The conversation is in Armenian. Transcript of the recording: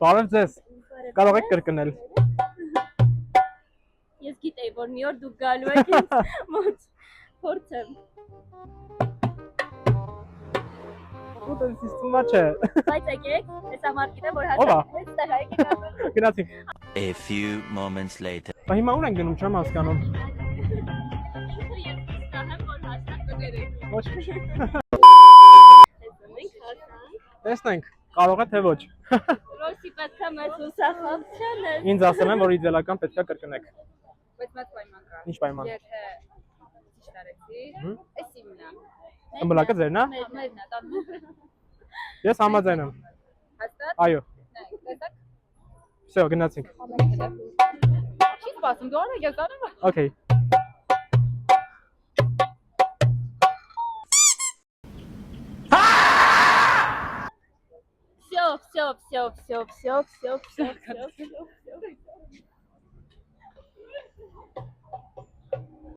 Բարև ձեզ։ Կարող եք կրկնել։ Ես գիտեի, որ մի օր դուք գալու եք ինձ մոտ փորձեմ։ Ու դա սիստեմա չէ։ Բայց եկեք, հեսա մարդիկն է, որ հասան այստեղ եկեք։ Գնացինք։ A few moments later. Բա հիմա ուր են գնում, չեմ հասկանում։ Ես ստահեմ, որ հաստատ կգերեք։ Ոչ մի։ Մենք հասանք։ Տեսնենք, կարող է թե ոչ։ Ռոսի պետք է մեծ ուսախոհություն է։ Ինձ ասել են, որ իդեալական պետք է կրկնեք։ Բայց մեծ պայման կա։ Ինչ պայման։ Եթե ճիշտ արեցի, էս իմն է։ Ըմբլակը ձերն է։ Մերն է, տանում։ Ես համաձայն եմ։ Հաստատ։ Այո։ Տեսակ։ Всё, գնացինք։ Չի սպասում, դու արա ես անում։ Okay։ Всё.